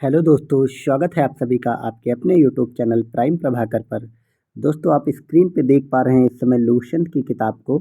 Hello दोस्तों, स्वागत है आप सभी का आपके अपने यूट्यूब चैनल प्राइम प्रभाकर पर। दोस्तों, आप स्क्रीन पे देख पा रहे हैं इस समय लूसेंट की किताब को।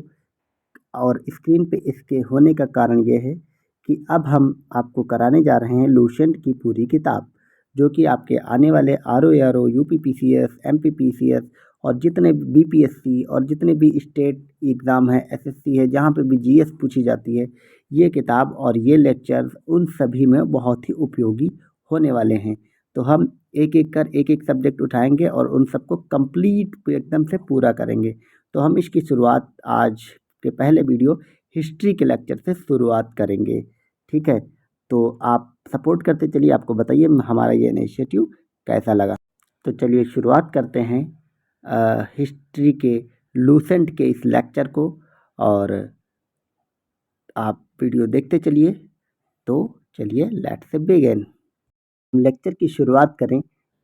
और स्क्रीन पे इसके होने का कारण ये है कि अब हम आपको कराने जा रहे हैं लूसेंट की पूरी किताब, जो कि आपके आने वाले आरओ, यूपीपीसीएस, एमपीपीसीएस और जितने भी बीपीएससी और जितने भी स्टेट एग्ज़ाम है, एसएससी है, जहाँ पे भी जीएस पूछी जाती है, ये किताब और ये लेक्चर्स उन सभी में बहुत ही उपयोगी होने वाले हैं। तो हम एक-एक सब्जेक्ट उठाएँगे और उन सबको कंप्लीट एकदम से पूरा करेंगे। तो हम इसकी शुरुआत आज के पहले वीडियो हिस्ट्री के लेक्चर से शुरुआत करेंगे। ठीक है? तो आप सपोर्ट करते चलिए, आपको बताइए हमारा ये इनिशिएटिव कैसा लगा। तो चलिए शुरुआत करते हैं हिस्ट्री के लूसेंट के इस लेक्चर को, और आप वीडियो देखते चलिए। तो चलिए लेट्स बिगिन। लेक्चर की शुरुआत करें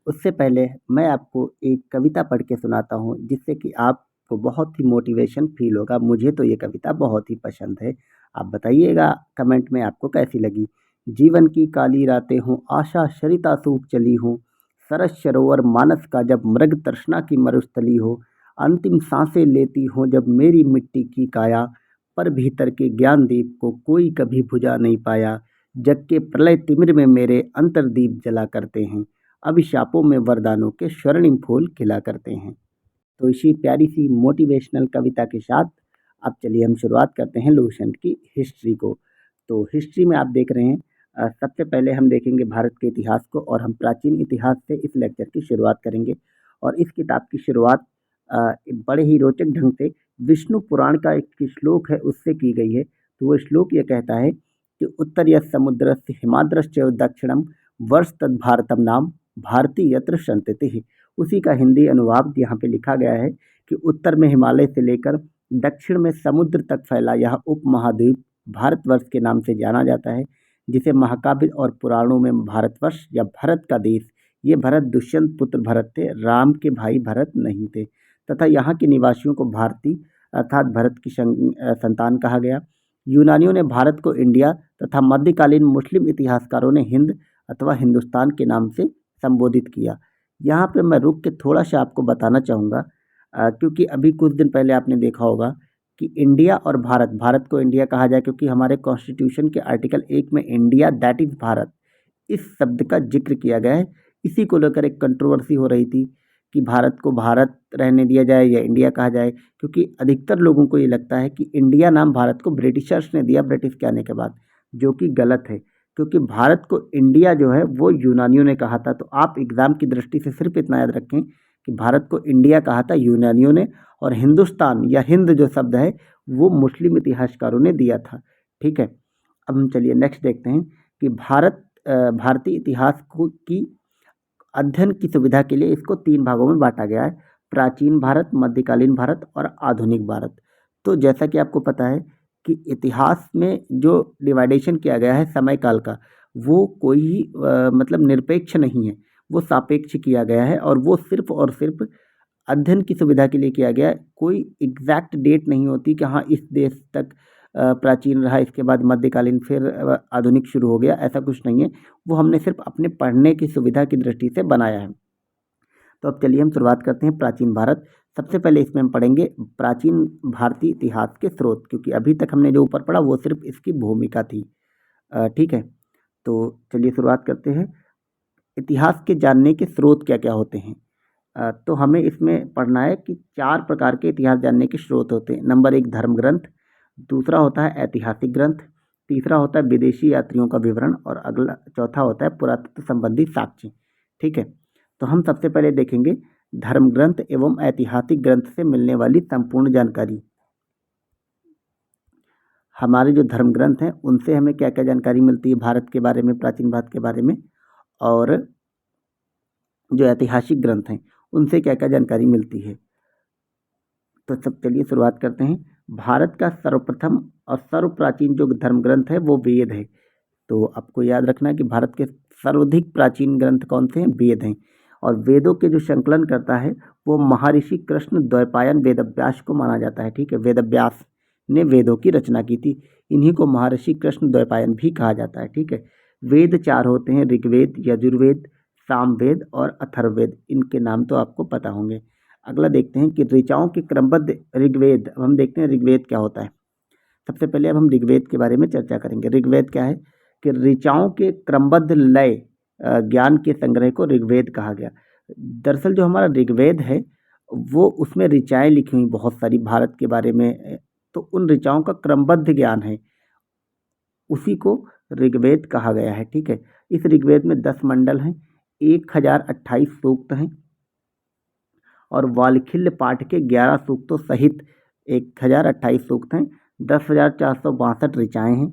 उससे पहले मैं आपको एक कविता पढ़ के सुनाता हूँ, जिससे कि आपको बहुत ही मोटिवेशन फील होगा। मुझे तो ये कविता बहुत ही पसंद है। आप बताइएगा कमेंट में आपको कैसी लगी। जीवन की काली रातें हों, आशा सरिता सूख चली हो, सरस सरोवर मानस का जब मृग तृष्णा की मरुस्थली हो, अंतिम सांसें लेती हो जब मेरी मिट्टी की काया, पर भीतर के ज्ञान दीप को कोई कभी बुझा नहीं पाया। जग के प्रलय तिमिर में मेरे अंतर्दीप जला करते हैं, अभिशापों में वरदानों के स्वर्णिम फूल खिला करते हैं। तो इसी प्यारी सी मोटिवेशनल कविता के साथ अब चलिए हम शुरुआत करते हैं लूसेंट की हिस्ट्री को। तो हिस्ट्री में आप देख रहे हैं, सबसे पहले हम देखेंगे भारत के इतिहास को, और हम प्राचीन इतिहास से इस लेक्चर की शुरुआत करेंगे। और इस किताब की शुरुआत बड़े ही रोचक ढंग से विष्णु पुराण का एक श्लोक है उससे की गई है। तो वो श्लोक ये कहता है कि उत्तर यत् समुद्रस्य हिमाद्रश्च दक्षिणम वर्ष तद भारतम नाम भारती यत्र संततिः। उसी का हिंदी अनुवाद यहाँ पे लिखा गया है कि उत्तर में हिमालय से लेकर दक्षिण में समुद्र तक फैला यह उपमहाद्वीप भारतवर्ष के नाम से जाना जाता है, जिसे महाकाव्य और पुराणों में भारतवर्ष या भरत का देश, ये भरत दुष्यंत पुत्र भरत थे, राम के भाई भरत नहीं थे, तथा यहाँ के निवासियों को भारती अर्थात भरत की संतान कहा गया। यूनानियों ने भारत को इंडिया तथा मध्यकालीन मुस्लिम इतिहासकारों ने हिंद अथवा हिंदुस्तान के नाम से संबोधित किया। यहाँ पे मैं रुक के थोड़ा सा आपको बताना चाहूँगा, क्योंकि अभी कुछ दिन पहले आपने देखा होगा कि इंडिया और भारत, भारत को इंडिया कहा जाए क्योंकि हमारे कॉन्स्टिट्यूशन के आर्टिकल 1 में इंडिया दैट इज़ भारत इस शब्द का जिक्र किया गया है। इसी को लेकर एक कंट्रोवर्सी हो रही थी कि भारत को भारत रहने दिया जाए या इंडिया कहा जाए, क्योंकि अधिकतर लोगों को ये लगता है कि इंडिया नाम भारत को ब्रिटिशर्स ने दिया ब्रिटिश के आने के बाद, जो कि गलत है, क्योंकि भारत को इंडिया जो है वो यूनानियों ने कहा था। तो आप एग्ज़ाम की दृष्टि से सिर्फ इतना याद रखें कि भारत को इंडिया कहा था यूनानियों ने, और हिंदुस्तान या हिंद जो शब्द है वो मुस्लिम इतिहासकारों ने दिया था। ठीक है, अब हम चलिए नेक्स्ट देखते हैं कि भारतीय इतिहास को की अध्ययन की सुविधा के लिए इसको 3 भागों में बांटा गया है: प्राचीन भारत, मध्यकालीन भारत और आधुनिक भारत। तो जैसा कि आपको पता है कि इतिहास में जो डिवाइडेशन किया गया है समय काल का, वो कोई मतलब निरपेक्ष नहीं है, वो सापेक्ष किया गया है, और वो सिर्फ़ और सिर्फ़ अध्ययन की सुविधा के लिए किया गया है। कोई एग्जैक्ट डेट नहीं होती कि हाँ इस देश तक प्राचीन रहा, इसके बाद मध्यकालीन, फिर आधुनिक शुरू हो गया, ऐसा कुछ नहीं है। वो हमने सिर्फ अपने पढ़ने की सुविधा की दृष्टि से बनाया है। तो अब चलिए हम शुरुआत करते हैं प्राचीन भारत। सबसे पहले इसमें हम पढ़ेंगे प्राचीन भारतीय इतिहास के स्रोत, क्योंकि अभी तक हमने जो ऊपर पढ़ा वो सिर्फ इसकी भूमिका थी। ठीक है, तो चलिए शुरुआत करते हैं। इतिहास के जानने के स्रोत क्या क्या होते हैं? तो हमें इसमें पढ़ना है कि 4 प्रकार के इतिहास जानने के स्रोत होते हैं। नंबर 1 धर्म ग्रंथ, दूसरा होता है ऐतिहासिक ग्रंथ, तीसरा होता है विदेशी यात्रियों का विवरण, और अगला चौथा होता है पुरातत्व संबंधी साक्ष्य। ठीक है, तो हम सबसे पहले देखेंगे धर्म ग्रंथ एवं ऐतिहासिक ग्रंथ से मिलने वाली संपूर्ण जानकारी। हमारे जो धर्म ग्रंथ हैं उनसे हमें क्या क्या जानकारी मिलती है भारत के बारे में, प्राचीन भारत के बारे में, और जो ऐतिहासिक ग्रंथ हैं उनसे क्या क्या जानकारी मिलती है। तो सब चलिए शुरुआत करते हैं। भारत का सर्वप्रथम और सर्वप्राचीन जो धर्म ग्रंथ है वो वेद है। तो आपको याद रखना है कि भारत के सर्वाधिक प्राचीन ग्रंथ कौन से हैं? वेद हैं। और वेदों के जो संकलन करता है वो महर्षि कृष्ण द्वैपायन वेदव्यास को माना जाता है। ठीक है, वेदव्यास ने वेदों की रचना की थी, इन्हीं को महर्षि कृष्ण द्वैपायन भी कहा जाता है। ठीक है, वेद 4 होते हैं, ऋग्वेद, यजुर्वेद, सामवेद और अथर्ववेद। इनके नाम तो आपको पता होंगे। अगला देखते हैं कि ऋचाओं के क्रमबद्ध ऋग्वेद। अब हम देखते हैं ऋग्वेद क्या होता है। सबसे पहले अब हम ऋग्वेद के बारे में चर्चा करेंगे। ऋग्वेद क्या है कि ऋचाओं के क्रमबद्ध लय ज्ञान के संग्रह को ऋग्वेद कहा गया। दरअसल जो हमारा ऋग्वेद है वो उसमें ऋचाएँ लिखी हुई बहुत सारी भारत के बारे में, तो उन ऋचाओं का क्रमबद्ध ज्ञान है, उसी को ऋग्वेद कहा गया है। ठीक है, इस ऋग्वेद में 10 मंडल हैं, 1028 सूक्त हैं और वाल्खिल्य पाठ के 11 सूक्तों सहित 1028 सूक्त हैं, 10,462 ऋचाएँ हैं।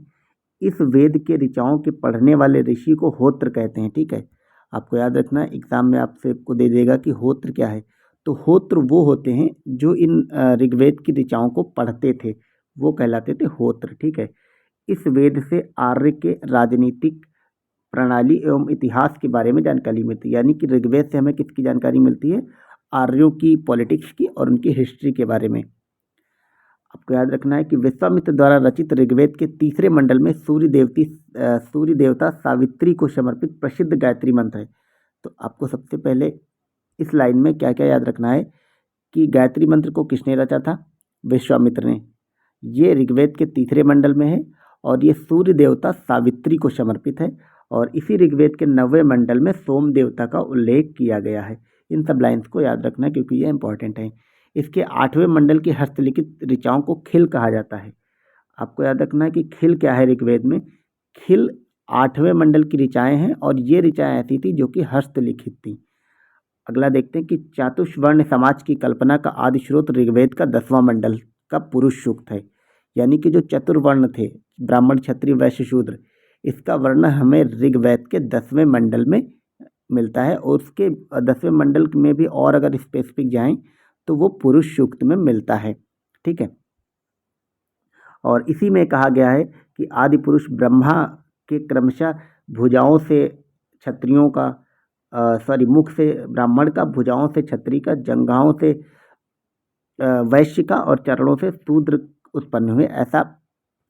इस वेद के ऋचाओं के पढ़ने वाले ऋषि को होत्र कहते हैं। ठीक है, आपको याद रखना है, एग्जाम में आपसे को दे देगा कि होत्र क्या है। तो होत्र वो होते हैं जो इन ऋग्वेद की ऋचाओं को पढ़ते थे, वो कहलाते थे होत्र। ठीक है, इस वेद से आर्य के राजनीतिक प्रणाली एवं इतिहास के बारे में जानकारी मिलती है। यानी कि ऋग्वेद से हमें किसकी जानकारी मिलती है? आर्यों की पॉलिटिक्स की और उनकी हिस्ट्री के बारे में। आपको याद रखना है कि विश्वामित्र द्वारा रचित ऋग्वेद के तीसरे मंडल में सूर्य देवता सावित्री को समर्पित प्रसिद्ध गायत्री मंत्र है। तो आपको सबसे पहले इस लाइन में क्या क्या याद रखना है कि गायत्री मंत्र को किसने रचा था? विश्वामित्र ने। ये ऋग्वेद के तीसरे मंडल में है और ये सूर्य देवता सावित्री को समर्पित है और इसी ऋग्वेद के 9वें मंडल में सोम देवता का उल्लेख किया गया है। इन सब लाइन्स को याद रखना क्योंकि ये इंपॉर्टेंट है। इसके 8वें मंडल की हस्तलिखित ऋचाओं को खिल कहा जाता है। आपको याद रखना है कि खिल क्या है ऋग्वेद में? खिल 8वें मंडल की ऋचाएँ हैं और ये ऋचाएँ ऐसी थी जो कि हस्तलिखित थी। अगला देखते हैं कि चातुर्वर्ण समाज की कल्पना का आदि स्रोत ऋग्वेद का 10वां मंडल का पुरुष सूक्त है। यानी कि जो चतुर्वर्ण थे, ब्राह्मण, क्षत्रिय, वैश्य, शूद्र, इसका वर्णन हमें ऋग्वेद के 10वें मंडल में मिलता है और उसके 10वें मंडल में भी और अगर स्पेसिफिक जाएं तो वो पुरुष सूक्त में मिलता है। ठीक है, और इसी में कहा गया है कि आदि पुरुष ब्रह्मा के क्रमशः भुजाओं से क्षत्रियों का मुख से ब्राह्मण का, भुजाओं से क्षत्रिय का, जंघाओं से वैश्य का और चरणों से शूद्र उत्पन्न हुए, ऐसा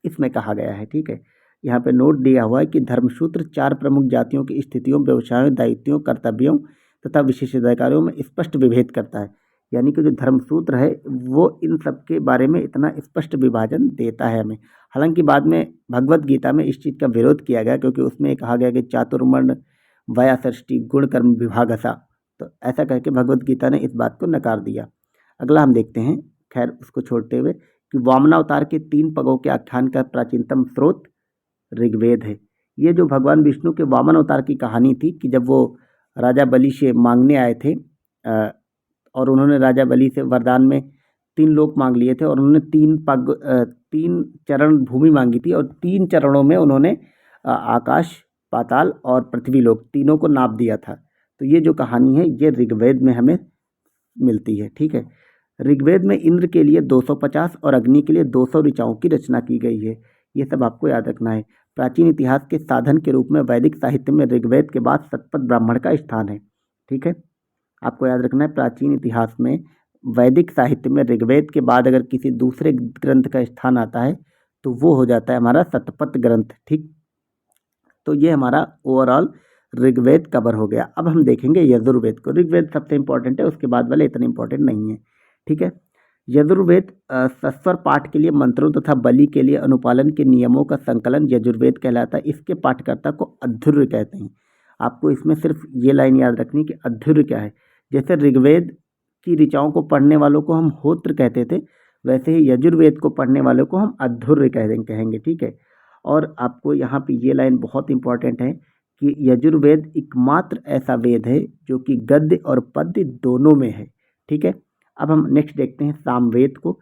इसमें कहा गया है। ठीक है, यहाँ पे नोट दिया हुआ है कि धर्मसूत्र 4 प्रमुख जातियों की स्थितियों, व्यवसायों, दायित्वों, कर्तव्यों तथा विशेषाधिकारों में स्पष्ट विभेद करता है। यानी कि जो धर्मसूत्र है वो इन सब के बारे में इतना स्पष्ट विभाजन देता है हमें। हालांकि बाद में भगवत गीता में इस चीज़ का विरोध किया गया क्योंकि उसमें कहा गया कि चातुर्वर्ण वया षष्ठी गुण कर्म विभागसा, तो ऐसा करके भगवत गीता ने इस बात को नकार दिया। अगला हम देखते हैं, खैर उसको छोड़ते हुए, कि वामनावतार के 3 पगों के आख्यान का प्राचीनतम स्रोत ऋग्वेद है। ये जो भगवान विष्णु के वामन अवतार की कहानी थी कि जब वो राजा बलि से मांगने आए थे और उन्होंने राजा बलि से वरदान में 3 लोक मांग लिए थे और उन्होंने 3 चरण भूमि मांगी थी और 3 चरणों में उन्होंने आकाश, पाताल और पृथ्वी लोक तीनों को नाप दिया था। तो ये जो कहानी है ये ऋग्वेद में हमें मिलती है। ठीक है, ऋग्वेद में इंद्र के लिए 250 और अग्नि के लिए 200 ऋचाओं की रचना की गई है। ये सब आपको याद रखना है। प्राचीन इतिहास के साधन के रूप में वैदिक साहित्य में ऋग्वेद के बाद शतपथ ब्राह्मण का स्थान है। ठीक है, आपको याद रखना है प्राचीन इतिहास में वैदिक साहित्य में ऋग्वेद के बाद अगर किसी दूसरे ग्रंथ का स्थान आता है तो वो हो जाता है हमारा शतपथ ग्रंथ। ठीक, तो ये हमारा ओवरऑल ऋग्वेद कवर हो गया। अब हम देखेंगे यजुर्वेद को। ऋग्वेद सबसे इंपॉर्टेंट है, उसके बाद वाले इतने इंपॉर्टेंट नहीं है। ठीक है, यजुर्वेद सस्वर पाठ के लिए मंत्रों तथा बलि के लिए अनुपालन के नियमों का संकलन यजुर्वेद कहलाता है। इसके पाठकर्ता को अध्वर्य कहते हैं। आपको इसमें सिर्फ ये लाइन याद रखनी कि अध्वर्य क्या है। जैसे ऋग्वेद की ऋचाओं को पढ़ने वालों को हम होत्र कहते थे, वैसे ही यजुर्वेद को पढ़ने वालों को हम अध्वर्य कहेंगे। ठीक है, और आपको यहाँ पे ये लाइन बहुत इंपॉर्टेंट है कि यजुर्वेद एकमात्र ऐसा वेद है जो कि गद्य और पद्य दोनों में है। ठीक है, अब हम नेक्स्ट देखते हैं सामवेद को।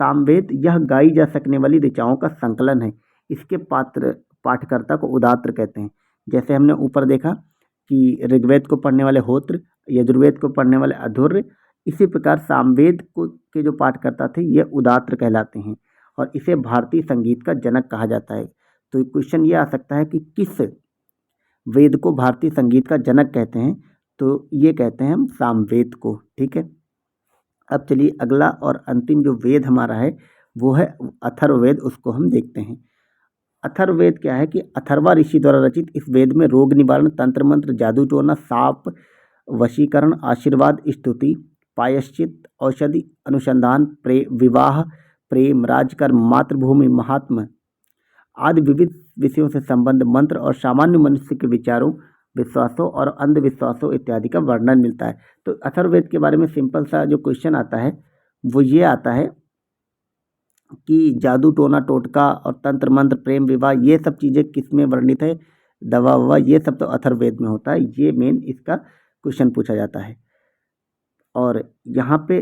सामवेद यह गाई जा सकने वाली ऋचाओं का संकलन है। इसके पाठकर्ता को उदात्र कहते हैं। जैसे हमने ऊपर देखा कि ऋग्वेद को पढ़ने वाले होत्र, यजुर्वेद को पढ़ने वाले अध्वर्य, इसी प्रकार सामवेद को के जो पाठकर्ता थे ये उदात्र कहलाते हैं और इसे भारतीय संगीत का जनक कहा जाता है। तो क्वेश्चन ये आ सकता है कि किस वेद को भारतीय संगीत का जनक कहते हैं? तो ये कहते हैं हम सामवेद को। ठीक है, अब चलिए अगला और अंतिम जो वेद हमारा है वो है अथर्ववेद, उसको हम देखते हैं। अथर्ववेद क्या है कि अथर्वा ऋषि द्वारा रचित इस वेद में रोग निवारण, तंत्र मंत्र, जादू टोना, साप वशीकरण, आशीर्वाद, स्तुति, प्रायश्चित, औषधि, अनुसंधान, विवाह, प्रेम, राजकर्म, मातृभूमि, महात्म आदि विविध विषयों से संबंध, मंत्र और सामान्य मनुष्य के विचारों, विश्वासों और अंधविश्वासों इत्यादि का वर्णन मिलता है। तो अथर्ववेद के बारे में सिंपल सा जो क्वेश्चन आता है वो ये आता है कि जादू टोना टोटका और तंत्र मंत्र, प्रेम, विवाह, ये सब चीज़ें किस में वर्णित है, दवा ववा, ये सब तो अथर्ववेद में होता है। ये मेन इसका क्वेश्चन पूछा जाता है। और यहाँ पे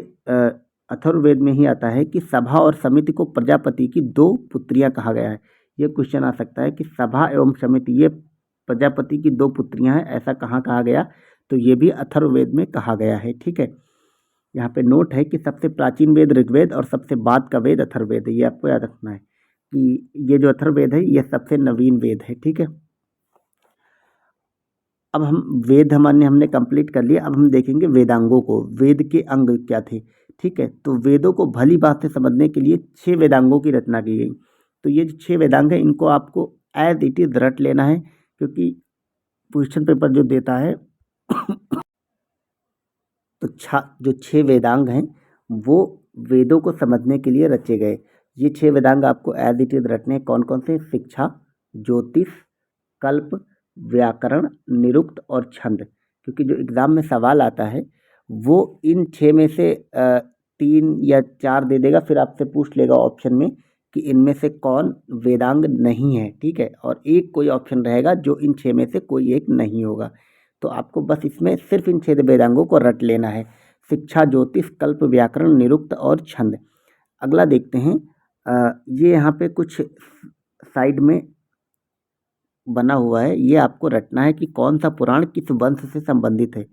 अथर्ववेद में ही आता है कि सभा और समिति को प्रजापति की दो पुत्रियां कहा गया है। ये क्वेश्चन आ सकता है कि सभा एवं समिति ये प्रजापति की दो पुत्रियां हैं, ऐसा कहाँ कहा गया, तो ये भी अथर्ववेद में कहा गया है। ठीक है, यहाँ पे नोट है कि सबसे प्राचीन वेद ऋग्वेद और सबसे बाद का वेद अथर्ववेद है। ये आपको याद रखना है कि ये जो अथर्ववेद है ये सबसे नवीन वेद है। ठीक है, अब हम वेद हमने कंप्लीट कर लिया। अब हम देखेंगे वेदांगों को, वेद के अंग क्या थे। ठीक है, तो वेदों को भली बात से समझने के लिए 6 वेदांगों की रचना की गई। तो ये जो 6 वेदांग है इनको आपको एज इट इज रट लेना है, क्योंकि क्वेश्चन पेपर जो देता है तो जो 6 वेदांग हैं वो वेदों को समझने के लिए रचे गए। ये 6 वेदांग आपको एज इट इज रटने हैं। कौन कौन से? शिक्षा, ज्योतिष, कल्प, व्याकरण, निरुक्त और छंद। क्योंकि जो एग्ज़ाम में सवाल आता है वो इन 6 में से 3 या 4 दे देगा, फिर आपसे पूछ लेगा ऑप्शन में कि इनमें से कौन वेदांग नहीं है। ठीक है, और एक कोई ऑप्शन रहेगा जो इन 6 में से कोई एक नहीं होगा। तो आपको बस इसमें सिर्फ इन 6 वेदांगों को रट लेना है: शिक्षा, ज्योतिष, कल्प, व्याकरण, निरुक्त और छंद। अगला देखते हैं, ये यहाँ पे कुछ साइड में बना हुआ है, ये आपको रटना है कि कौन सा पुराण किस वंश से संबंधित है।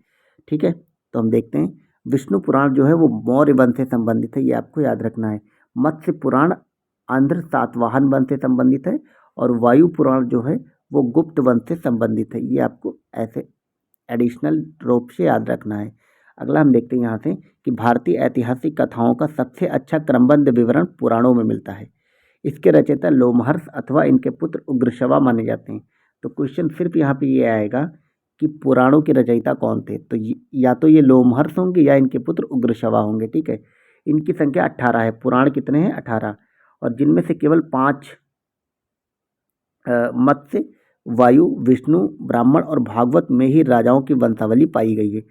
ठीक है, तो हम देखते हैं। विष्णु पुराण जो है वो मौर्य वंश से संबंधित है, ये आपको याद रखना है। मत्स्य पुराण आंध्र सातवाहन वंश से संबंधित है, और वायु पुराण जो है वो गुप्त वंश से संबंधित है। ये आपको ऐसे एडिशनल रूप से याद रखना है। अगला हम देखते हैं यहाँ से कि भारतीय ऐतिहासिक कथाओं का सबसे अच्छा क्रमबद्ध विवरण पुराणों में मिलता है। इसके रचयिता लोमहर्ष अथवा इनके पुत्र उग्रश्रवा माने जाते हैं। तो क्वेश्चन सिर्फ यहाँ पे ये आएगा कि पुराणों के रचयिता कौन थे, तो या तो ये लोमहर्ष होंगे या इनके पुत्र उग्रश्रवा होंगे। ठीक है, इनकी संख्या 18 है। पुराण कितने हैं? 18, और जिनमें से केवल 5 मत्स्य, वायु, विष्णु, ब्राह्मण और भागवत में ही राजाओं की वंशावली पाई गई है।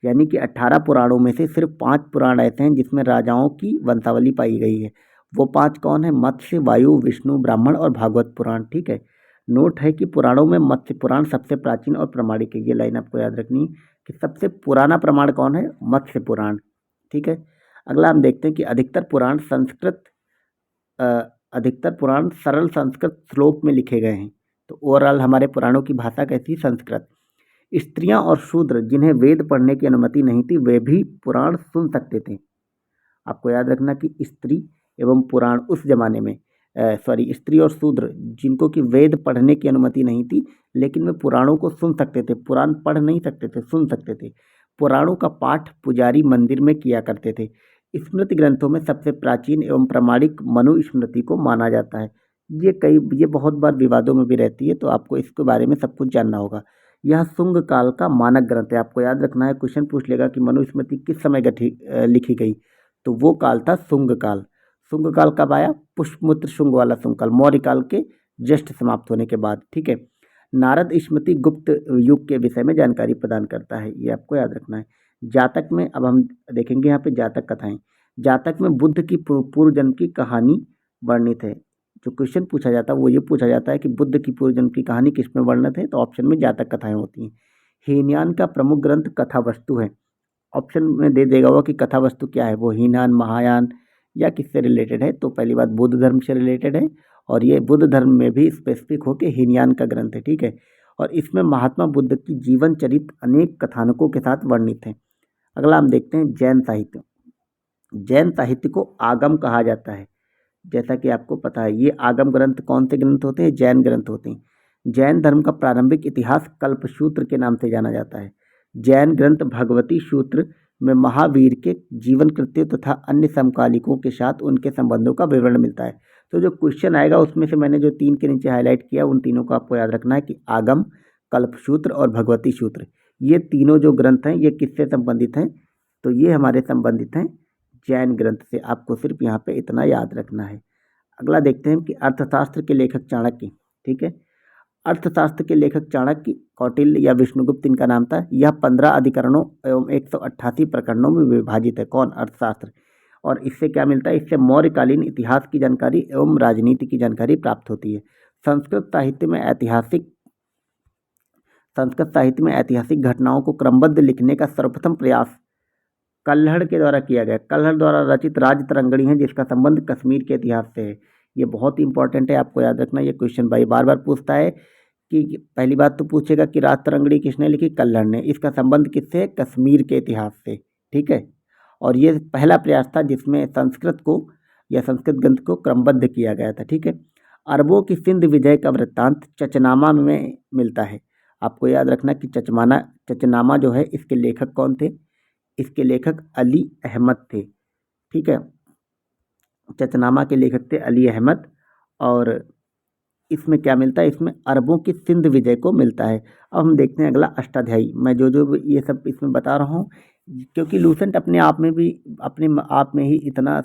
यानी कि 18 पुराणों में से सिर्फ 5 पुराण ऐसे हैं जिसमें राजाओं की वंशावली पाई गई है। वो 5 कौन है? मत्स्य, वायु, विष्णु, ब्राह्मण और भागवत पुराण। ठीक है, नोट है कि पुराणों में मत्स्य पुराण सबसे प्राचीन और प्रामाणिक है। ये लाइन आपको याद रखनी है कि सबसे पुराना प्रमाण कौन है? मत्स्य पुराण। ठीक है, अगला हम देखते हैं कि अधिकतर पुराण सरल संस्कृत श्लोक में लिखे गए हैं। तो ओवरऑल हमारे पुराणों की भाषा कैसी? संस्कृत। स्त्रियां और शूद्र जिन्हें वेद पढ़ने की अनुमति नहीं थी वे भी पुराण सुन सकते थे। आपको याद रखना कि स्त्री एवं पुराण उस जमाने में स्त्री और शूद्र जिनको कि वेद पढ़ने की अनुमति नहीं थी लेकिन वे पुराणों को सुन सकते थे। पुराण पढ़ नहीं सकते थे, सुन सकते थे। पुराणों का पाठ पुजारी मंदिर में किया करते थे। स्मृति ग्रंथों में सबसे प्राचीन एवं प्रामाणिक मनुस्मृति को माना जाता है। ये बहुत बार विवादों में भी रहती है, तो आपको इसके बारे में सब कुछ जानना होगा। यह शुंग काल का मानक ग्रंथ है। आपको याद रखना है, क्वेश्चन पूछ लेगा कि मनुस्मृति किस समय लिखी गई, तो वो काल था शुंग काल। शुंग काल कब आया? पुष्यमित्र शुंग वाला शुंग काल, मौर्य काल के जस्ट समाप्त होने के बाद। ठीक है, नारद स्मृति गुप्त युग के विषय में जानकारी प्रदान करता है, ये आपको याद रखना है। जातक में अब हम देखेंगे यहाँ पे जातक कथाएं। जातक में बुद्ध की पूर्व जन्म की कहानी वर्णित है। जो क्वेश्चन पूछा जाता है वो ये पूछा जाता है कि बुद्ध की पूर्व जन्म की कहानी किसमें वर्णित है, तो ऑप्शन में जातक कथाएं होती हैं। हीनयान का प्रमुख ग्रंथ कथा वस्तु है। ऑप्शन में दे देगा वो कि कथा वस्तु क्या है, वो हीनयान, महायान या किससे रिलेटेड है। तो पहली बात बुद्ध धर्म से रिलेटेड है, और ये बुद्ध धर्म में भी स्पेसिफिक होकर हीनयान का ग्रंथ है। ठीक है, और इसमें महात्मा बुद्ध की जीवन चरित अनेक कथानकों के साथ वर्णित है। अगला हम देखते हैं जैन साहित्य। जैन साहित्य को आगम कहा जाता है। जैसा कि आपको पता है, ये आगम ग्रंथ कौन से ग्रंथ होते हैं? जैन ग्रंथ होते हैं। जैन धर्म का प्रारंभिक इतिहास कल्पसूत्र के नाम से जाना जाता है। जैन ग्रंथ भगवती सूत्र में महावीर के जीवन कृत्य तथा अन्य समकालिकों के साथ उनके संबंधों का विवरण मिलता है। तो जो क्वेश्चन आएगा उसमें से मैंने जो 3 के नीचे हाईलाइट किया उन तीनों को आपको याद रखना है कि आगम, कल्पसूत्र और भगवती सूत्र, ये तीनों जो ग्रंथ हैं ये किससे संबंधित हैं? तो ये हमारे संबंधित हैं जैन ग्रंथ से। आपको सिर्फ यहाँ पे इतना याद रखना है। अगला देखते हैं कि अर्थशास्त्र के लेखक चाणक्य, ठीक है। अर्थशास्त्र के लेखक चाणक्य, कौटिल्य या विष्णुगुप्त इनका नाम था। यह 15 अधिकरणों एवं 188 प्रकरणों में विभाजित है। कौन? अर्थशास्त्र। और इससे क्या मिलता है? इससे मौर्यकालीन इतिहास की जानकारी एवं राजनीति की जानकारी प्राप्त होती है। संस्कृत साहित्य में ऐतिहासिक घटनाओं को क्रमबद्ध लिखने का सर्वप्रथम प्रयास कल्हड़ के द्वारा किया गया। कल्हड़ द्वारा रचित राज तरंगिणी है जिसका संबंध कश्मीर के इतिहास से है। ये बहुत ही इंपॉर्टेंट है, आपको याद रखना। ये क्वेश्चन भाई बार बार पूछता है कि पहली बात तो पूछेगा कि राज तरंगिणी किसने लिखी? कल्हड़ ने। इसका संबंध किससे है? कश्मीर के इतिहास से, ठीक है। और ये पहला प्रयास था जिसमें संस्कृत को या संस्कृत ग्रंथ को क्रमबद्ध किया गया था, ठीक है। अरबों की सिंध विजय का वृत्तांत चचनामा में मिलता है। आपको याद रखना कि चचनामा जो है इसके लेखक कौन थे? इसके लेखक अली अहमद थे, ठीक है। चचनामा के लेखक थे अली अहमद। और इसमें क्या मिलता है? इसमें अरबों की सिंध विजय को मिलता है। अब हम देखते हैं अगला अष्टाध्यायी। मैं जो ये सब इसमें बता रहा हूँ क्योंकि लूसेंट अपने आप में ही इतना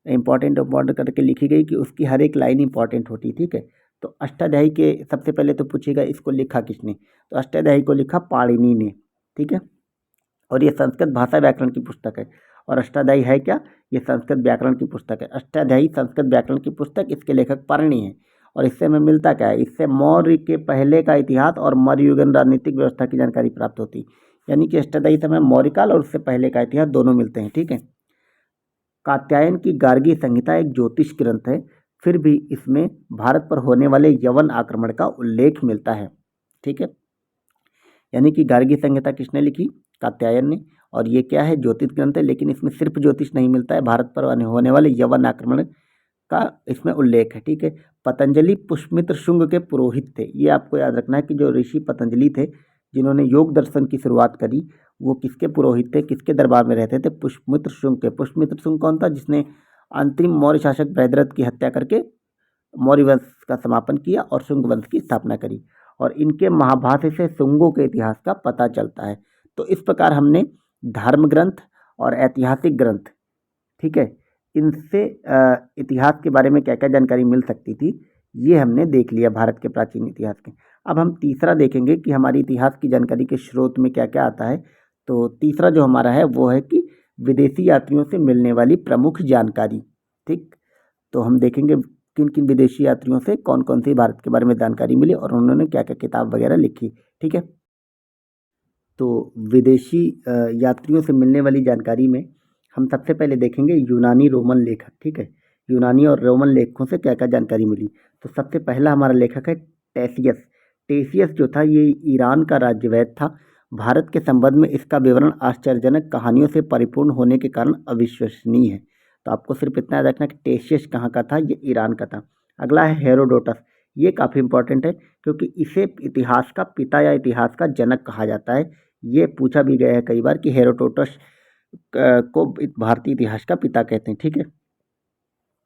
इम्पोर्टेंट करके लिखी गई कि उसकी हर एक लाइन इंपॉर्टेंट होती है, ठीक है। तो अष्टाध्यायी के सबसे पहले तो पूछेगा इसको लिखा किसने? तो अष्टाध्यायी को लिखा पाणिनि ने, ठीक है। और ये संस्कृत भाषा व्याकरण की पुस्तक है। और अष्टाध्यायी है क्या? ये संस्कृत व्याकरण की पुस्तक है। अष्टाध्यायी संस्कृत व्याकरण की पुस्तक, इसके लेखक पाणिनि है। और इससे हमें मिलता क्या है? इससे मौर्य के पहले का इतिहास और मध्ययुगीन राजनीतिक व्यवस्था की जानकारी प्राप्त होती है। यानी कि अष्टाध्यायी समय मौर्यकाल और उससे पहले का इतिहास दोनों मिलते हैं, ठीक है। कात्यायन की गार्गी संहिता एक ज्योतिष ग्रंथ है, फिर भी इसमें भारत पर होने वाले यवन आक्रमण का उल्लेख मिलता है, ठीक है। यानी कि गार्गी संहिता किसने लिखी? कात्यायन ने। और ये क्या है? ज्योतिष ग्रंथ है, लेकिन इसमें सिर्फ ज्योतिष नहीं मिलता है, भारत पर होने वाले यवन आक्रमण का इसमें उल्लेख है, ठीक है। पतंजलि पुष्पमित्र शुंग के पुरोहित थे। ये आपको याद रखना है कि जो ऋषि पतंजलि थे जिन्होंने योग दर्शन की शुरुआत करी, वो किसके पुरोहित थे? किसके दरबार में रहते थे? पुष्पमित्र शुंग के। पुष्पमित्र शुंग कौन था? जिसने अंतरिम मौर्य शासक बृहद्रथ की हत्या करके मौर्य वंश का समापन किया और शुंग वंश की स्थापना करी। और इनके महाभाष्य से शुंगों के इतिहास का पता चलता है। तो इस प्रकार हमने धर्म ग्रंथ और ऐतिहासिक ग्रंथ, ठीक है, इनसे इतिहास के बारे में क्या क्या जानकारी मिल सकती थी ये हमने देख लिया भारत के प्राचीन इतिहास के। अब हम तीसरा देखेंगे कि हमारी इतिहास की जानकारी के स्रोत में क्या क्या आता है। तो तीसरा जो हमारा है वो है कि विदेशी यात्रियों से मिलने वाली प्रमुख जानकारी, ठीक। तो हम देखेंगे किन किन विदेशी यात्रियों से कौन कौन सी भारत के बारे में जानकारी मिली और उन्होंने क्या क्या किताब वगैरह लिखी, ठीक है। तो विदेशी यात्रियों से मिलने वाली जानकारी में हम सबसे पहले देखेंगे यूनानी रोमन लेखक, ठीक है। यूनानी और रोमन लेखकों से क्या क्या जानकारी मिली। तो सबसे पहला हमारा लेखक है टेसियस। टेसियस जो था ये ईरान का राज्यवैद था। भारत के संबंध में इसका विवरण आश्चर्यजनक कहानियों से परिपूर्ण होने के कारण अविश्वसनीय है। तो आपको सिर्फ इतना याद रखना कि टेसियस कहाँ का था? ये ईरान का था। अगला है हेरोडोटस। ये काफ़ी इंपॉर्टेंट है क्योंकि इसे इतिहास का पिता या इतिहास का जनक कहा जाता है। ये पूछा भी गया है कई बार कि हेरोडोटस को भारतीय इतिहास का पिता कहते हैं, ठीक है।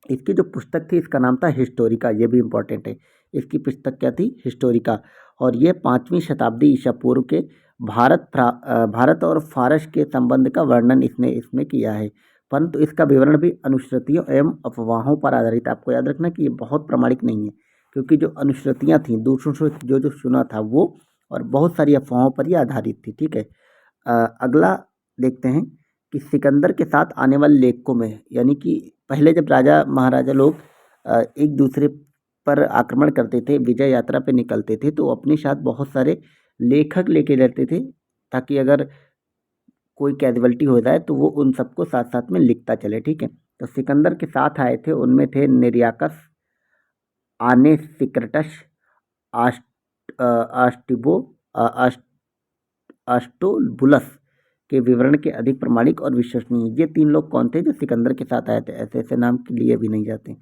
इसकी जो पुस्तक थी इसका नाम था हिस्टोरिका। ये भी इम्पोर्टेंट है। इसकी पुस्तक क्या थी? हिस्टोरिका। और ये 5वीं शताब्दी ईसा पूर्व के भारत और फारस के संबंध का वर्णन इसमें किया है। परंतु इसका विवरण भी अनुश्रुतियों एवं अफवाहों पर आधारित। आपको याद रखना कि ये बहुत प्रामाणिक नहीं है क्योंकि जो अनुश्रुतियाँ थीं, दूसरों से जो सुना था वो, और बहुत सारी अफवाहों पर ही आधारित थी, ठीक है। अगला देखते हैं कि सिकंदर के साथ आने वाले लेखकों में, यानी कि पहले जब राजा महाराजा लोग एक दूसरे पर आक्रमण करते थे, विजय यात्रा पे निकलते थे, तो अपने साथ बहुत सारे लेखक लेके रहते थे ताकि अगर कोई कैजुअल्टी हो जाए तो वो उन सबको साथ साथ में लिखता चले, ठीक है। तो सिकंदर के साथ आए थे, उनमें थे निर्याकस, आने सिक्रटस, आस्टिबो, अष्टोबुलस के विवरण के अधिक प्रामाणिक और विश्वसनीय। ये 3 लोग कौन थे जो सिकंदर के साथ आए थे? ऐसे ऐसे नाम के लिए भी नहीं जाते,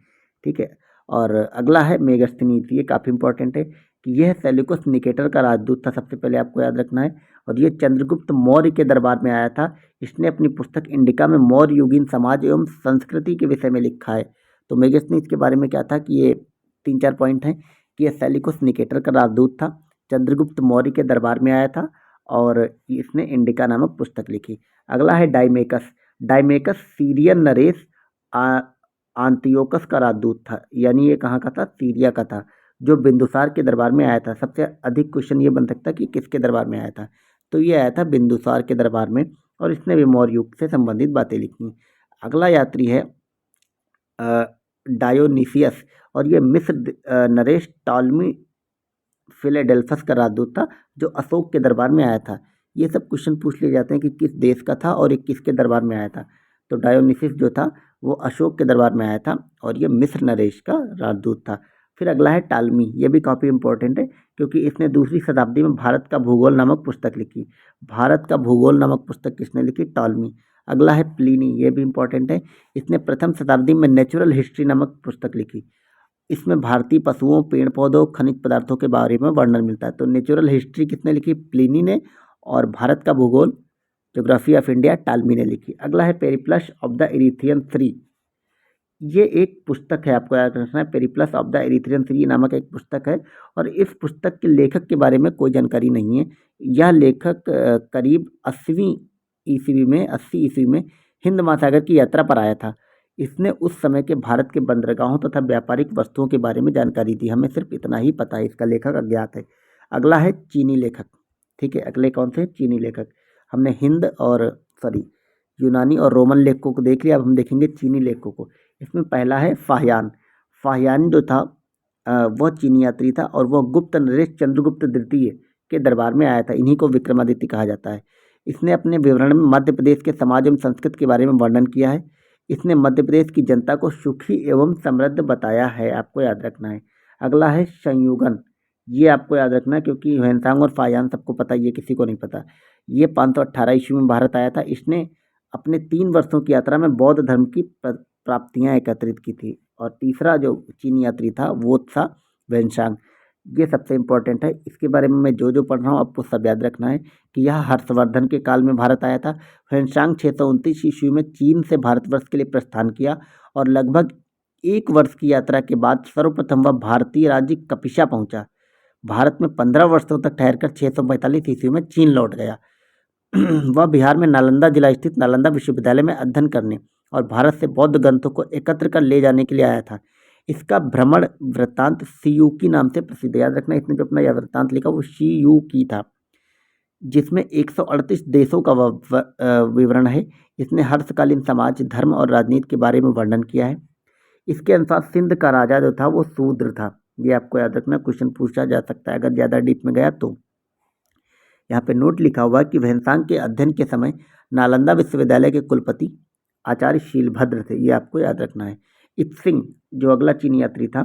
ठीक है। और अगला है मेगस्थनीज। ये काफ़ी इंपॉर्टेंट है कि यह सेल्यूकस निकेटर का राजदूत था, सबसे पहले आपको याद रखना है। और ये चंद्रगुप्त मौर्य के दरबार में आया था। इसने अपनी पुस्तक इंडिका में मौर्य युगीन समाज एवं संस्कृति के विषय में लिखा है। तो मेगास्थनीज के बारे में क्या था कि ये 3-4 पॉइंट हैं कि ये सेल्यूकस निकेटर का राजदूत था, चंद्रगुप्त मौर्य के दरबार में आया था और इसने इंडिका नामक पुस्तक लिखी। अगला है डाइमेकस। डाइमेकस सीरियन नरेश आंतियोकस का राजदूत था, यानी ये कहाँ का था? सीरिया का था, जो बिंदुसार के दरबार में आया था। सबसे अधिक क्वेश्चन ये बन सकता है कि किसके दरबार में आया था, तो ये आया था बिंदुसार के दरबार में और इसने भी मौर्य युग से संबंधित बातें लिखी। अगला यात्री है डायोनिसियस और ये मिस्र नरेश टॉलमी फिलाडेल्फस का राजदूत था, जो अशोक के दरबार में आया था। ये सब क्वेश्चन पूछ लिए जाते हैं कि किस देश का था और ये किसके दरबार में आया था। तो डायोनिसिस जो था वो अशोक के दरबार में आया था और ये मिस्र नरेश का राजदूत था। फिर अगला है टालमी। ये भी काफ़ी इंपॉर्टेंट है क्योंकि इसने दूसरी शताब्दी में भारत का भूगोल नामक पुस्तक लिखी। भारत का भूगोल नामक पुस्तक किसने लिखी? टालमी। अगला है प्लिनी। ये भी इंपॉर्टेंट है, इसने प्रथम शताब्दी में नेचुरल हिस्ट्री नामक पुस्तक लिखी। इसमें भारतीय पशुओं, पेड़ पौधों, खनिज पदार्थों के बारे में वर्णन मिलता है। तो नेचुरल हिस्ट्री किसने लिखी? प्लिनी ने। और भारत का भूगोल, ज्योग्राफी ऑफ इंडिया, टालमी ने लिखी। अगला है पेरिप्लस ऑफ द इरीथियन थ्री। ये एक पुस्तक है, आपको याद रखना है, पेरिप्लस ऑफ द इरीथियन थ्री नामक एक पुस्तक है और इस पुस्तक के लेखक के बारे में कोई जानकारी नहीं है। यह लेखक करीब 80 ईस्वी में हिंद महासागर की यात्रा पर आया था। इसने उस समय के भारत के बंदरगाहों तथा व्यापारिक वस्तुओं के बारे में जानकारी दी। हमें सिर्फ इतना ही पता है, इसका लेखक अज्ञात है। अगला है चीनी लेखक। ठीक है, अगले कौन से? चीनी लेखक। हमने हिंद और यूनानी और रोमन लेखकों को देख लिया, अब हम देखेंगे चीनी लेखकों को। इसमें पहला है फाहियान। फाहियान जो था वह चीनी यात्री था और वह गुप्त नरेश चंद्रगुप्त द्वितीय के दरबार में आया था। इन्हीं को विक्रमादित्य कहा जाता है। इसने अपने विवरण में मध्य प्रदेश के समाज एवं संस्कृति के बारे में वर्णन किया है। इसने मध्य प्रदेश की जनता को सुखी एवं समृद्ध बताया है, आपको याद रखना है। अगला है संयुगन। ये आपको याद रखना है क्योंकि ह्वेनसांग और फाहियान सबको पता, ये किसी को नहीं पता। ये 518 ईस्वी में भारत आया था। इसने अपने 3 वर्षों की यात्रा में बौद्ध धर्म की प्राप्तियां एकत्रित की थी। और तीसरा जो चीनी यात्री था वो था ह्वेनसांग। ये सबसे इम्पोर्टेंट है, इसके बारे में मैं जो जो पढ़ रहा हूँ आपको सब याद रखना है कि यह हर्षवर्धन के काल में भारत आया था। ह्वेनसांग 629 ईस्वी में चीन से भारतवर्ष के लिए प्रस्थान किया और लगभग 1 वर्ष की यात्रा के बाद सर्वप्रथम वह भारतीय राज्य कपिशा पहुंचा। भारत में 15 वर्षों तक ठहरकर 645 ईस्वी में चीन लौट गया। वह बिहार में नालंदा जिला स्थित नालंदा विश्वविद्यालय में अध्ययन करने और भारत से बौद्ध ग्रंथों को एकत्र कर ले जाने के लिए आया था। इसका भ्रमण वृत्तांत सीयूकी नाम से प्रसिद्ध। याद रखना, इसने जो अपना यह वृत्तांत लिखा वो सीयूकी था, जिसमें 138 देशों का विवरण है। इसने हर्षकालीन समाज, धर्म और राजनीति के बारे में वर्णन किया है। इसके अनुसार सिंध का राजा जो था वो शूद्र था। ये आपको याद रखना, क्वेश्चन पूछा जा सकता है अगर ज़्यादा डीप में गया तो। यहाँ पे नोट लिखा हुआ कि ह्वेनसांग के अध्ययन के समय नालंदा विश्वविद्यालय के कुलपति आचार्य शीलभद्र थे। ये आपको याद रखना है। इत्सिंग जो अगला चीनी यात्री था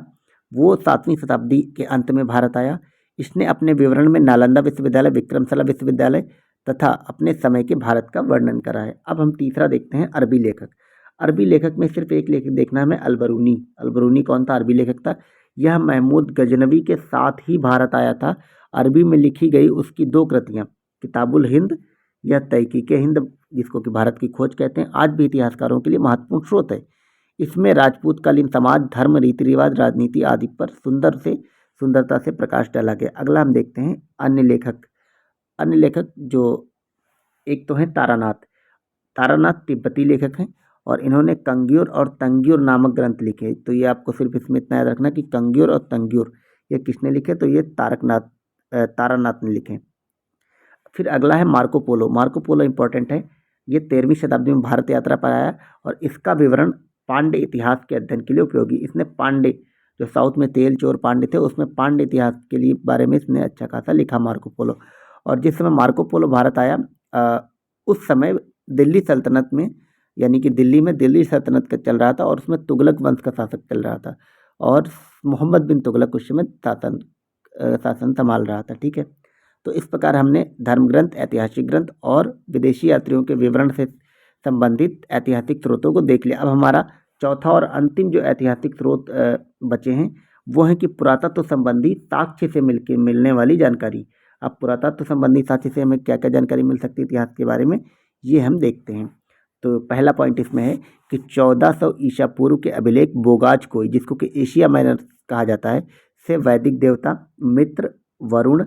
वो 7वीं शताब्दी के अंत में भारत आया। इसने अपने विवरण में नालंदा विश्वविद्यालय, विक्रमशिला विश्वविद्यालय तथा अपने समय के भारत का वर्णन करा है। अब हम तीसरा देखते हैं अरबी लेखक। अरबी लेखक में सिर्फ एक लेखक देखना है हमें, अलबरूनी। अलबरूनी कौन था? अरबी लेखक था। यह महमूद गजनवी के साथ ही भारत आया था। अरबी में लिखी गई उसकी 2 कृतियाँ, किताबुल हिंद या तहकीके हिंद, जिसको कि भारत की खोज कहते हैं, आज भी इतिहासकारों के लिए महत्वपूर्ण स्रोत है। इसमें राजपूतकालीन समाज, धर्म, रीति रिवाज, राजनीति आदि पर सुंदरता से प्रकाश डाला गया। अगला हम देखते हैं अन्य लेखक। अन्य लेखक जो एक तो हैं तारानाथ। तारानाथ तिब्बती लेखक हैं और इन्होंने कंग्यूर और तंग्यूर नामक ग्रंथ लिखे। तो ये आपको सिर्फ इसमें इतना याद रखना कि कंग्यूर और तंग्यूर ये किसने लिखे? तो ये तारानाथ ने लिखे। फिर अगला है Marco Polo. Marco Polo important है। ये 13वीं शताब्दी में भारत यात्रा पर आया और इसका विवरण पांड्य इतिहास के अध्ययन के लिए उपयोगी। इसने पांड्य जो साउथ में तेल चोर पांड्य थे उसमें पांड्य इतिहास के लिए बारे में इसने अच्छा खासा लिखा मार्को पोलो। और जिस समय मार्को पोलो भारत आया उस समय दिल्ली सल्तनत में, यानी कि दिल्ली में दिल्ली सल्तनत का चल रहा था और उसमें तुगलक वंश का शासक चल रहा था और मोहम्मद बिन तुगलक उस समय शासन संभाल रहा था। ठीक है, तो इस प्रकार हमने धर्म ग्रंथ, ऐतिहासिक ग्रंथ और विदेशी यात्रियों के विवरण से संबंधित ऐतिहासिक स्रोतों को देख लिया। अब हमारा चौथा और अंतिम जो ऐतिहासिक स्रोत बचे हैं वो है कि पुरातत्व संबंधी साक्ष्य से मिलने वाली जानकारी। अब पुरातत्व संबंधी साक्ष्य से हमें क्या क्या जानकारी मिल सकती है इतिहास के बारे में, ये हम देखते हैं। तो पहला पॉइंट इसमें है कि 1400 ईसा पूर्व के अभिलेख बोगाज कोई, जिसको कि एशिया माइनर कहा जाता है, से वैदिक देवता मित्र, वरुण,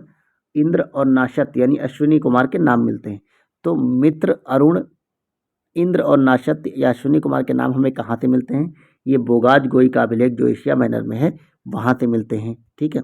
इंद्र और नाशत यानी अश्विनी कुमार के नाम मिलते हैं। तो मित्र, अरुण, इंद्र और नाशत या अश्विनी कुमार के नाम हमें कहाँ से मिलते हैं? ये बोगाज गोई का अभिलेख जो एशिया माइनर में है वहाँ से मिलते हैं। ठीक है,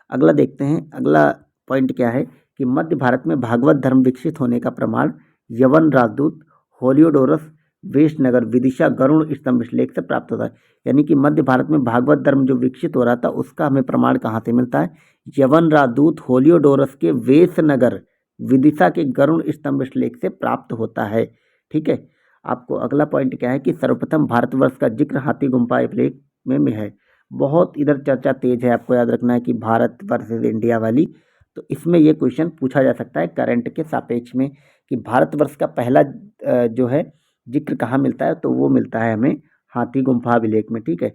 अगला देखते हैं। अगला पॉइंट क्या है कि मध्य भारत में भागवत धर्म विकसित होने का प्रमाण यवन राजदूत, होलियोडोरस, वेशनगर, विदिशा, गरुड़ स्तंभ लेख से प्राप्त होता है। यानी कि मध्य भारत में भागवत धर्म जो विकसित हो रहा था उसका हमें प्रमाण कहाँ से मिलता है? यवन राजदूत, होलियोडोरस के वेशनगर, विदिशा के गरुड़ स्तंभ लेख से प्राप्त होता है। ठीक है, आपको अगला पॉइंट क्या है कि सर्वप्रथम भारतवर्ष का जिक्र हाथी गुम्फा अभिलेख में है। बहुत इधर चर्चा तेज है, आपको याद रखना है कि भारत वर्सेस इंडिया वाली। तो इसमें ये क्वेश्चन पूछा जा सकता है करंट के सापेक्ष में कि भारतवर्ष का पहला जो है जिक्र कहाँ मिलता है, तो वो मिलता है हमें हाथी गुम्फा अभिलेख में। ठीक है,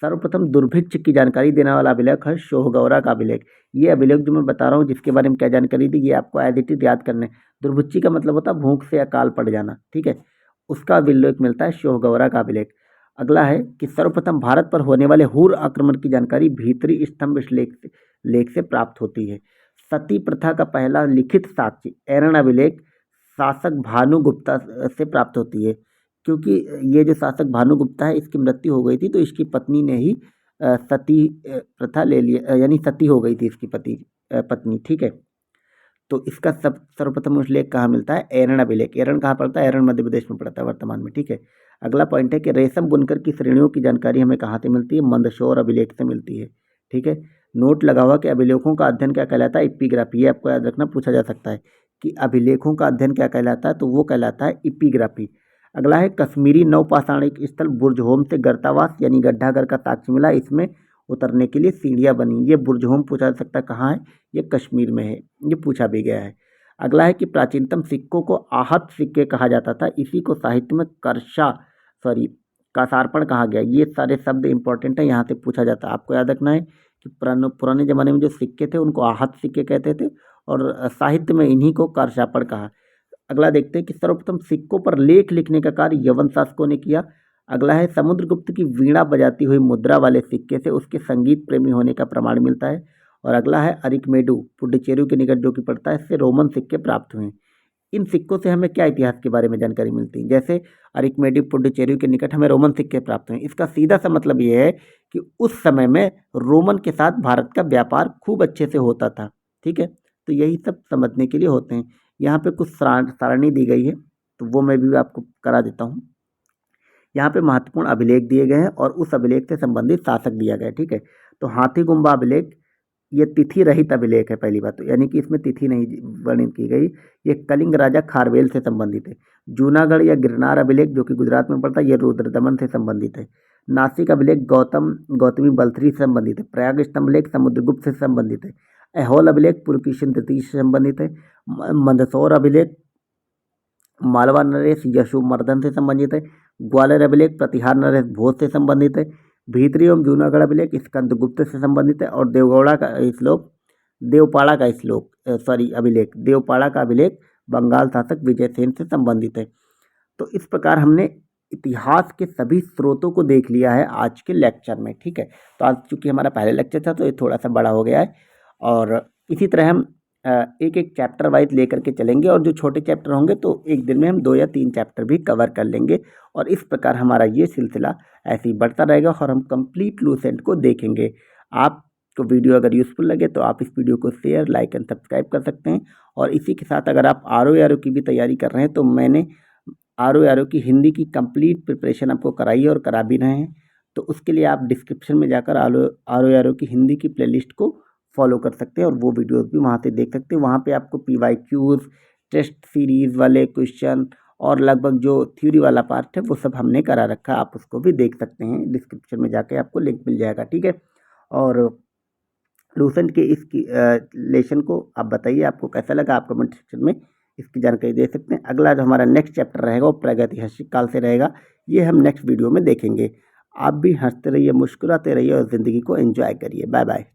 सर्वप्रथम दुर्भिक्ष की जानकारी देने वाला अभिलेख है शोहगौरा का अभिलेख। ये अभिलेख जो मैं बता रहा हूँ जिसके बारे में क्या जानकारी दी, ये आपको एज इट इज याद करने। दुर्भिक्ष का मतलब होता है भूख से अकाल पड़ जाना। ठीक है, उसका अभिलेख मिलता है शोहगौरा का अभिलेख। अगला है कि सर्वप्रथम भारत पर होने वाले हुर आक्रमण की जानकारी भीतरी स्तंभ लेख से प्राप्त होती है। सती प्रथा का पहला लिखित साक्ष्य एरन अभिलेख शासक भानुगुप्ता से प्राप्त होती है, क्योंकि ये जो शासक भानुगुप्ता है इसकी मृत्यु हो गई थी तो इसकी पत्नी ने ही सती प्रथा ले लिया, यानी सती हो गई थी इसकी पत्नी। ठीक है, तो इसका सर्वप्रथम उल्लेख कहाँ मिलता है? एरन अभिलेख। एरन कहाँ पड़ता है? एरन मध्य प्रदेश में पड़ता है वर्तमान में। ठीक है, अगला पॉइंट है कि रेशम बुनकर की श्रेणियों की जानकारी हमें कहाँ से मिलती है? मंदसौर अभिलेख से मिलती है। ठीक है, नोट लगा हुआ कि अभिलेखों का अध्ययन क्या कहलाता है? इपिग्राफी। ये आपको याद रखना, पूछा जा सकता है कि अभिलेखों का अध्ययन क्या कहलाता है, तो वो कहलाता है इपिग्राफी। अगला है कश्मीरी नवपाषाणिक स्थल बुर्जहोम से गर्तावास यानी गड्ढाघर का साक्ष्य मिला, इसमें उतरने के लिए सीढ़ियाँ बनी। ये बुर्जहोम पूछा जा सकता है कहाँ है? ये कश्मीर में है, ये पूछा भी गया है। अगला है कि प्राचीनतम सिक्कों को आहत सिक्के कहा जाता था, इसी को साहित्य में कासार्पण कहा गया। ये सारे शब्द इंपॉर्टेंट है, यहाँ से पूछा जाता है। आपको याद रखना है कि पुराने ज़माने में जो सिक्के थे उनको आहत सिक्के कहते थे और साहित्य में इन्हीं को कारशापण कहा। अगला देखते हैं कि सर्वप्रथम सिक्कों पर लेख लिखने का कार्य यवन शासकों ने किया। अगला है समुद्रगुप्त की वीणा बजाती हुई मुद्रा वाले सिक्के से उसके संगीत प्रेमी होने का प्रमाण मिलता है। और अगला है अरिकमेडु पुडुचेरी के निकट जो कि पड़ता है, इससे रोमन सिक्के प्राप्त हुए। इन सिक्कों से हमें क्या इतिहास के बारे में जानकारी मिलती है? जैसे अरिकमेडु पुडुचेरी के निकट हमें रोमन सिक्के प्राप्त हुए, इसका सीधा सा मतलब ये है कि उस समय में रोमन के साथ भारत का व्यापार खूब अच्छे से होता था। ठीक है, तो यही सब समझने के लिए होते हैं। यहाँ पे कुछ सारणी दी गई है तो वो मैं भी आपको करा देता हूँ। यहाँ पे महत्वपूर्ण अभिलेख दिए गए हैं और उस अभिलेख से संबंधित शासक दिया गया है। ठीक है, तो हाथी गुम्बा अभिलेख ये तिथि रहित अभिलेख है पहली बात तो, यानी कि इसमें तिथि नहीं वर्णित की गई। ये कलिंग राजा खारवेल से संबंधित है। जूनागढ़ या गिरनार अभिलेख जो कि गुजरात में पड़ता है, ये रुद्रदमन से संबंधित है। नासिक अभिलेख गौतमी बल्थरी से संबंधित है। प्रयाग स्तंभ लेख समुद्रगुप्त से संबंधित है। ऐहोल अभिलेख पुलकेशिन तृतीय से संबंधित है। मंदसौर अभिलेख मालवा नरेश यशोमर्दन से संबंधित है। ग्वालियर अभिलेख प्रतिहार नरेश भोज से संबंधित है। भीतरी एवं जूनागढ़ अभिलेख स्कंदगुप्त से संबंधित है। और देवपाड़ा का अभिलेख बंगाल शासक विजयसेन से संबंधित है। तो इस प्रकार हमने इतिहास के सभी स्रोतों को देख लिया है आज के लेक्चर में। ठीक है, तो आज चूँकि हमारा पहला लेक्चर था तो ये थोड़ा सा बड़ा हो गया है और इसी तरह हम एक एक चैप्टर वाइज लेकर के चलेंगे और जो छोटे चैप्टर होंगे तो एक दिन में हम 2 या 3 चैप्टर भी कवर कर लेंगे और इस प्रकार हमारा ये सिलसिला ऐसे ही बढ़ता रहेगा और हम कंप्लीट लूसेंट को देखेंगे। आपको वीडियो अगर यूज़फुल लगे तो आप इस वीडियो को शेयर, लाइक एंड सब्सक्राइब कर सकते हैं। और इसी के साथ अगर आप आर की भी तैयारी कर रहे हैं तो मैंने आर की हिंदी की कंप्लीट प्रिपरेशन आपको कराई है और करा भी रहे हैं। तो उसके लिए आप डिस्क्रिप्शन में जाकर आर की हिंदी की प्लेलिस्ट को फॉलो कर सकते हैं और वो वीडियोस भी वहाँ से देख सकते हैं। वहाँ पे आपको PYQs, टेस्ट सीरीज़ वाले क्वेश्चन और लगभग जो थ्योरी वाला पार्ट है वो सब हमने करा रखा है, आप उसको भी देख सकते हैं। डिस्क्रिप्शन में जाके आपको लिंक मिल जाएगा। ठीक है, और लूसेंट के इस लेसन को आप बताइए आपको कैसा लगा, आप कमेंट सेक्शन में इसकी जानकारी दे सकते हैं। अगला जो हमारा नेक्स्ट चैप्टर रहेगा वो प्रागैतिहासिक काल से रहेगा, ये हम नेक्स्ट वीडियो में देखेंगे। आप भी हंसते रहिए, मुस्कुराते रहिए और ज़िंदगी को एंजॉय करिए। Bye bye.